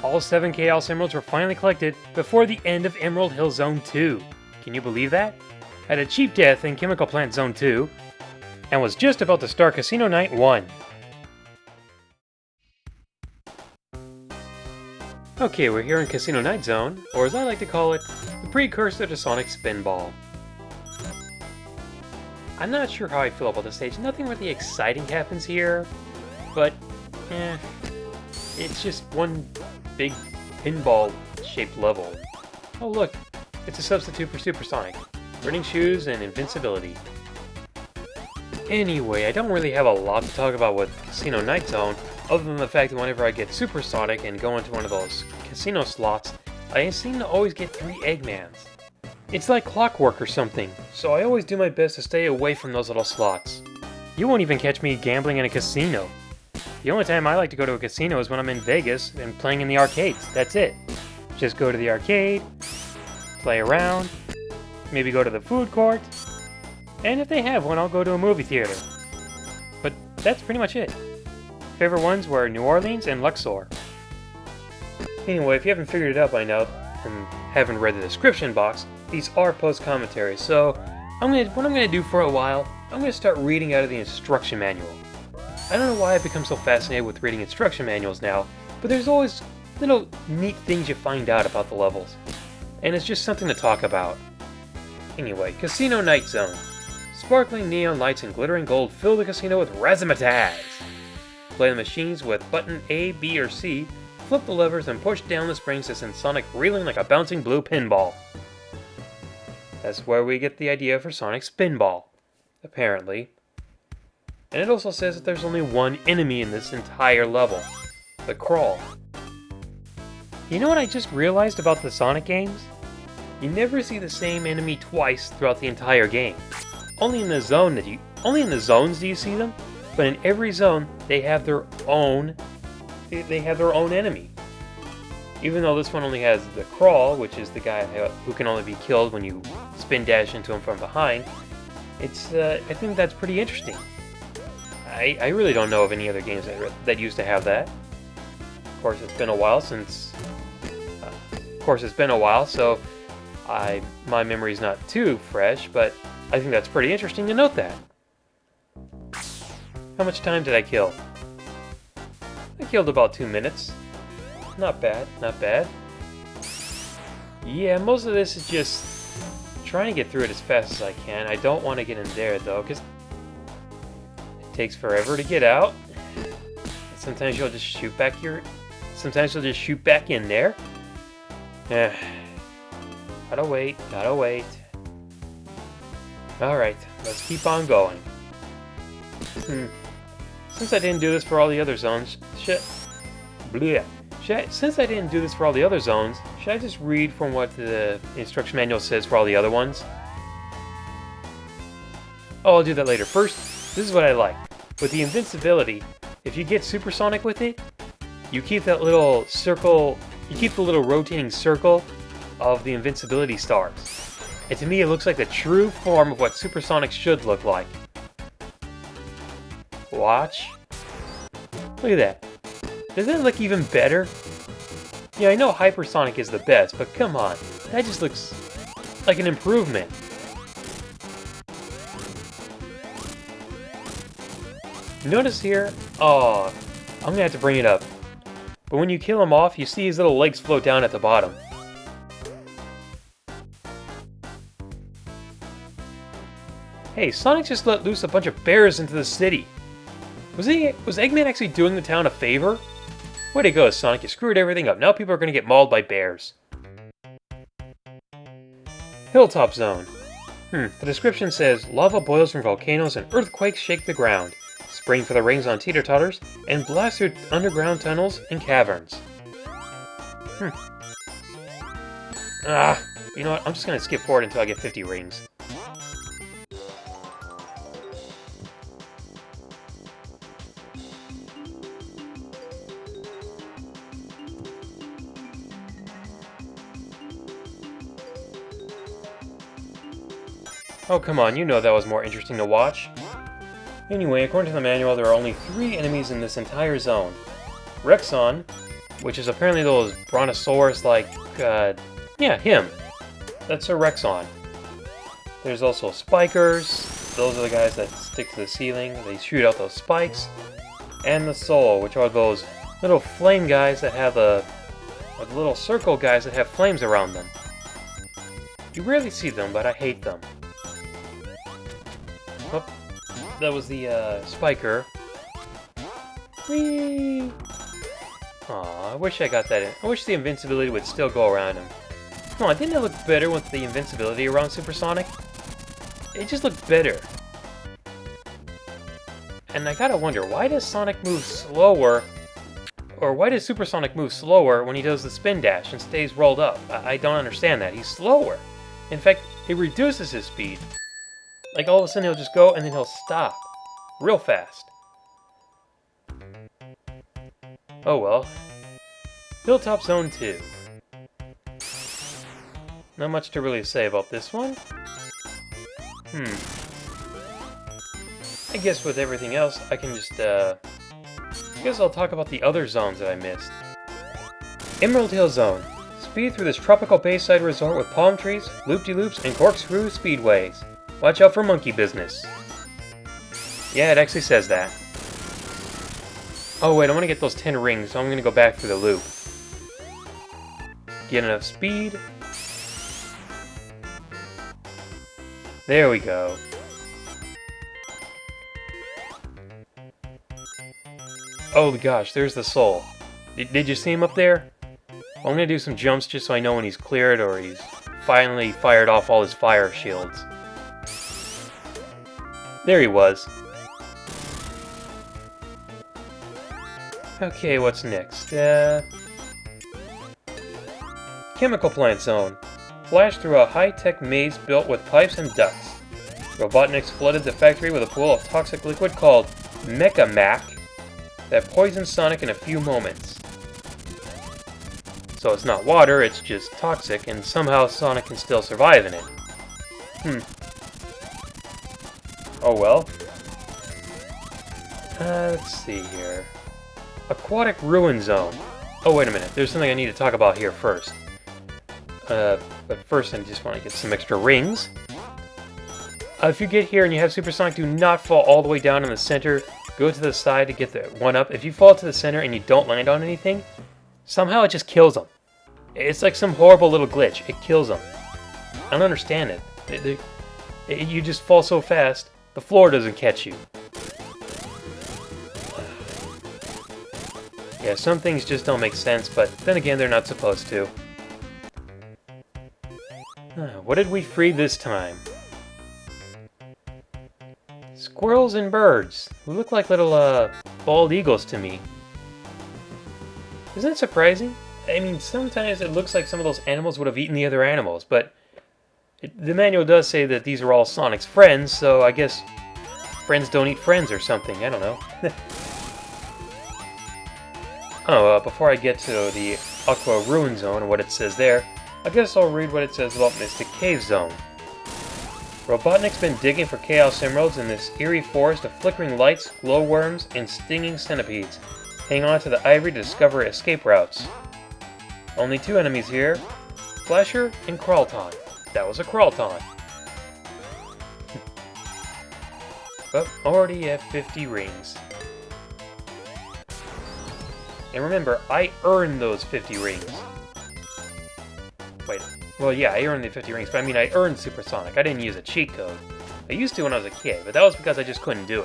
All 7 Chaos Emeralds were finally collected before the end of Emerald Hill Zone 2. Can you believe that? I had a cheap death in Chemical Plant Zone 2, and was just about to start Casino Night 1. Okay, we're here in Casino Night Zone, or as I like to call it, the precursor to Sonic Spinball. I'm not sure how I feel about this stage. Nothing really exciting happens here, but it's just one big pinball-shaped level. Oh look, it's a substitute for Supersonic. Running shoes and invincibility. Anyway, I don't really have a lot to talk about with Casino Night Zone, other than the fact that whenever I get Supersonic and go into one of those casino slots, I seem to always get 3 Eggmans. It's like clockwork or something, so I always do my best to stay away from those little slots. You won't even catch me gambling in a casino. The only time I like to go to a casino is when I'm in Vegas and playing in the arcades, that's it. Just go to the arcade, play around, maybe go to the food court, and if they have one, I'll go to a movie theater. But that's pretty much it. Favorite ones were New Orleans and Luxor. Anyway, if you haven't figured it out by now, and haven't read the description box, these are post-commentaries, so what I'm going to do for a while, I'm going to start reading out of the instruction manual. I don't know why I've become so fascinated with reading instruction manuals now, but there's always little neat things you find out about the levels. And it's just something to talk about. Anyway, Casino Night Zone. Sparkling neon lights and glittering gold fill the casino with razzmatazz. Play the machines with button A, B, or C, flip the levers and push down the springs to send Sonic reeling like a bouncing blue pinball. That's where we get the idea for Sonic Spinball, apparently. And it also says that there's only one enemy in this entire level, the Crawl. You know what I just realized about the Sonic games? You never see the same enemy twice throughout the entire game. Only in the zones do you see them, but in every zone they have their own enemy. Even though this one only has the Crawl, which is the guy who can only be killed when you spin dash into him from behind, I think that's pretty interesting. I really don't know of any other games that used to have that. Of course, it's been a while so my memory's not too fresh, but I think that's pretty interesting to note that. How much time did I kill? I killed about 2 minutes. Not bad, not bad. Yeah, most of this is just trying to get through it as fast as I can. I don't want to get in there though, because it takes forever to get out. Sometimes you'll just shoot back in there. Gotta wait. Alright, let's keep on going. Since I didn't do this for all the other zones, should I just read from what the instruction manual says for all the other ones? Oh, I'll do that later. First, this is what I like. With the invincibility, if you get supersonic with it, you keep that little circle, you keep the little rotating circle of the invincibility stars. And to me, it looks like the true form of what supersonic should look like. Watch. Look at that. Does that look even better? Yeah, I know hypersonic is the best, but come on. That just looks like an improvement. Notice here, oh, I'm gonna have to bring it up. But when you kill him off, you see his little legs float down at the bottom. Hey, Sonic just let loose a bunch of bears into the city. Was Eggman actually doing the town a favor? Way to go, Sonic, you screwed everything up. Now people are gonna get mauled by bears. Hilltop Zone. The description says, lava boils from volcanoes and earthquakes shake the ground. Spring for the rings on teeter-totters, and blast through underground tunnels and caverns. You know what? I'm just gonna skip forward until I get 50 rings. Oh, come on, you know that was more interesting to watch. Anyway, according to the manual, there are only 3 enemies in this entire zone. Rexon, which is apparently those brontosaurus-like, yeah, him. That's a Rexon. There's also Spikers. Those are the guys that stick to the ceiling. They shoot out those spikes. And the Soul, which are those little flame guys that have or the little circle guys that have flames around them. You rarely see them, but I hate them. Oh, that was the Spiker. Whee! Aw, I wish I got that in. I wish the invincibility would still go around him. Come on, didn't it look better with the invincibility around Supersonic? It just looked better. And I gotta wonder, why does Sonic move slower? Or why does Supersonic move slower when he does the spin dash and stays rolled up? I don't understand that. He's slower. In fact, it reduces his speed. Like all of a sudden he'll just go and then he'll stop. Real fast. Oh well. Hilltop Zone 2. Not much to really say about this one. I guess with everything else, I can just, I guess I'll talk about the other zones that I missed. Emerald Hill Zone. Speed through this tropical bayside resort with palm trees, loop-de-loops, and corkscrew speedways. Watch out for monkey business. Yeah, it actually says that. Oh wait, I want to get those 10 rings, so I'm going to go back through the loop. Get enough speed. There we go. Oh gosh, there's the Soul. Did you see him up there? I'm gonna do some jumps just so I know when he's cleared or he's finally fired off all his fire shields. There he was. Okay, what's next? Chemical Plant Zone. Flash through a high-tech maze built with pipes and ducts. Robotniks flooded the factory with a pool of toxic liquid called Mecha Mac that poisons Sonic in a few moments. So it's not water, it's just toxic, and somehow Sonic can still survive in it. Oh well. Let's see here. Aquatic Ruin Zone. Oh wait a minute, there's something I need to talk about here first. But first I just want to get some extra rings. If you get here and you have Supersonic, do not fall all the way down in the center. Go to the side to get the one up. If you fall to the center and you don't land on anything, somehow it just kills them. It's like some horrible little glitch. It kills them. I don't understand it. You just fall so fast, the floor doesn't catch you. Yeah, some things just don't make sense, but then again, they're not supposed to. What did we free this time? Squirrels and birds, who look like little, bald eagles to me. Isn't that surprising? I mean, sometimes it looks like some of those animals would have eaten the other animals, but the manual does say that these are all Sonic's friends, so I guess friends don't eat friends or something, I don't know. Before I get to the Aqua Ruin Zone and what it says there, I guess I'll read what it says about Mystic Cave Zone. Robotnik's been digging for Chaos Emeralds in this eerie forest of flickering lights, glowworms, and stinging centipedes. Hang on to the ivory to discover escape routes. Only 2 enemies here, Flasher and Crawlton. That was a Crawlton. But already at 50 rings. And remember, I earned those 50 rings. Wait, well yeah, I earned the 50 rings, but I mean I earned Supersonic. I didn't use a cheat code. I used to when I was a kid, but that was because I just couldn't do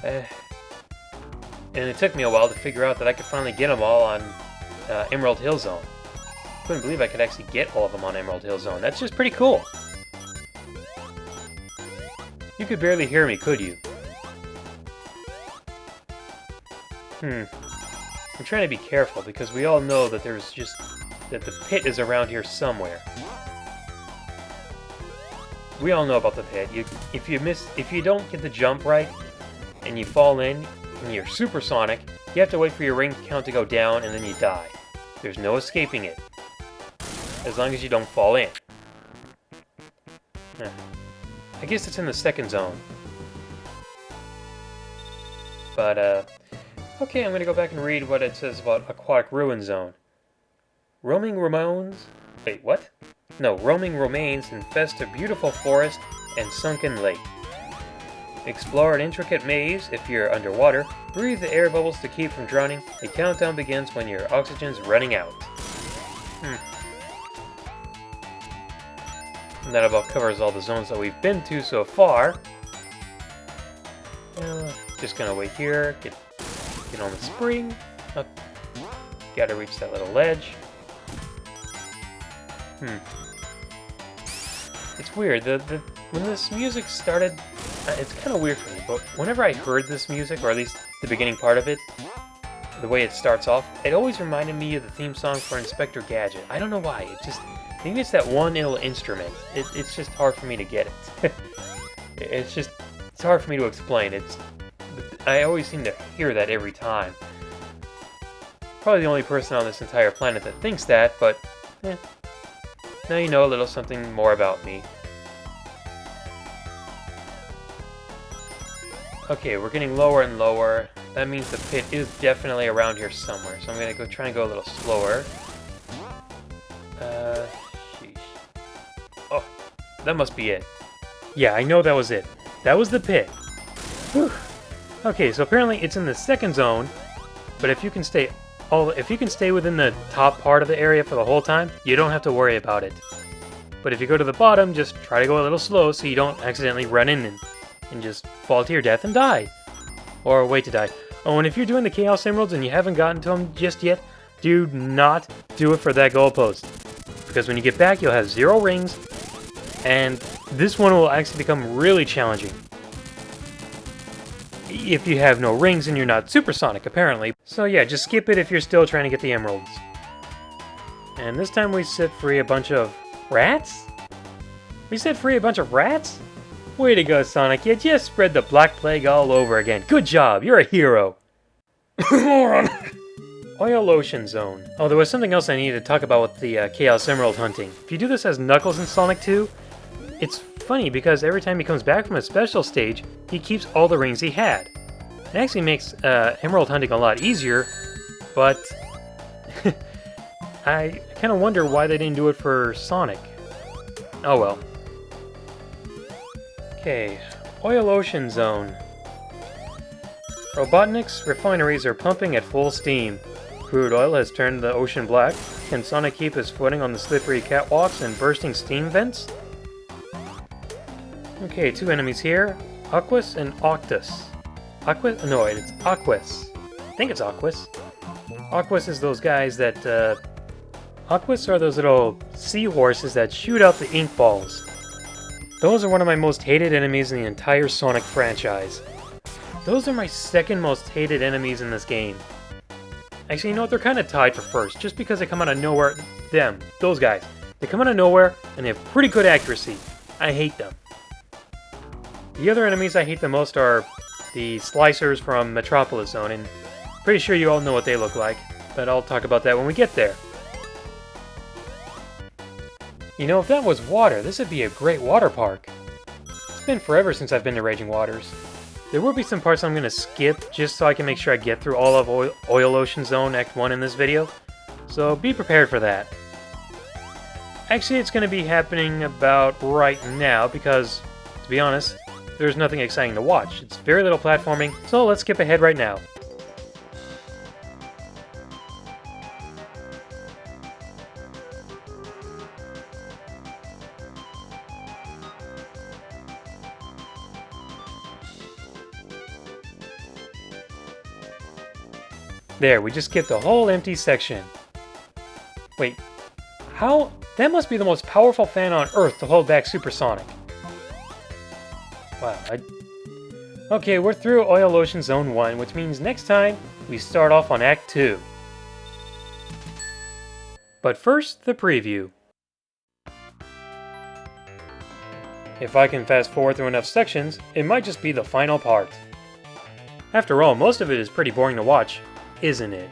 it. And it took me a while to figure out that I could finally get them all on Emerald Hill Zone. Couldn't believe I could actually get all of them on Emerald Hill Zone. That's just pretty cool. You could barely hear me, could you? I'm trying to be careful because we all know that that the pit is around here somewhere. We all know about the pit. If you don't get the jump right and you fall in and you're supersonic, you have to wait for your ring count to go down and then you die. There's no escaping it. As long as you don't fall in. I guess it's in the second zone. But Okay, I'm gonna go back and read what it says about Aquatic Ruin Zone. Roaming remains... Wait, what? No, roaming remains infest a beautiful forest and sunken lake. Explore an intricate maze if you're underwater. Breathe the air bubbles to keep from drowning. A countdown begins when your oxygen's running out. And that about covers all the zones that we've been to so far. Just gonna wait here, get on the spring. Up. Gotta reach that little ledge. It's weird. When this music started, it's kind of weird for me, but whenever I heard this music, or at least the beginning part of it, the way it starts off, it always reminded me of the theme song for Inspector Gadget. I don't know why. It just... Maybe it's that one little instrument. It's just hard for me to get it. It's hard for me to explain. I always seem to hear that every time. Probably the only person on this entire planet that thinks that, but now you know a little something more about me. Okay, we're getting lower and lower. That means the pit is definitely around here somewhere, so I'm gonna try and go a little slower. Sheesh. Oh, that must be it. Yeah, I know that was it. That was the pit. Whew. Okay, so apparently it's in the second zone, but if you can stay within the top part of the area for the whole time, you don't have to worry about it. But if you go to the bottom, just try to go a little slow so you don't accidentally run in and just fall to your death and die. Or wait to die. Oh, and if you're doing the Chaos Emeralds and you haven't gotten to them just yet, do not do it for that goalpost. Because when you get back, you'll have 0 rings, and this one will actually become really challenging. If you have no rings and you're not supersonic, apparently. So yeah, just skip it if you're still trying to get the emeralds. And this time we set free a bunch of rats? We set free a bunch of rats? Way to go, Sonic. You just spread the Black Plague all over again. Good job. You're a hero. Moron. Oil Ocean Zone. Oh, there was something else I needed to talk about with the Chaos Emerald hunting. If you do this as Knuckles in Sonic 2, it's funny because every time he comes back from a special stage, he keeps all the rings he had. It actually makes emerald hunting a lot easier, but I kind of wonder why they didn't do it for Sonic. Oh well. Okay, Oil Ocean Zone. Robotnik's refineries are pumping at full steam. Crude oil has turned the ocean black. Can Sonic keep his footing on the slippery catwalks and bursting steam vents? Okay, 2 enemies here. Aquas and Octus. Aquas? No, it's Aquas. I think it's Aquas. Aquas is those guys that, Aquas are those little seahorses that shoot out the ink balls. Those are one of my most hated enemies in the entire Sonic franchise. Those are my second most hated enemies in this game. Actually, you know what? They're kind of tied for first, just because they come out of nowhere. Those guys. They come out of nowhere, and they have pretty good accuracy. I hate them. The other enemies I hate the most are the Slicers from Metropolis Zone, and pretty sure you all know what they look like, but I'll talk about that when we get there. You know, if that was water, this would be a great water park. It's been forever since I've been to Raging Waters. There will be some parts I'm going to skip just so I can make sure I get through all of Oil Ocean Zone Act 1 in this video, so be prepared for that. Actually, it's going to be happening about right now because, to be honest, there's nothing exciting to watch. It's very little platforming, so let's skip ahead right now. There, we just skipped a whole empty section. Wait, how? That must be the most powerful fan on Earth to hold back Supersonic. Wow, Okay, we're through Oil Ocean Zone 1, which means next time, we start off on Act 2. But first, the preview. If I can fast forward through enough sections, it might just be the final part. After all, most of it is pretty boring to watch, isn't it?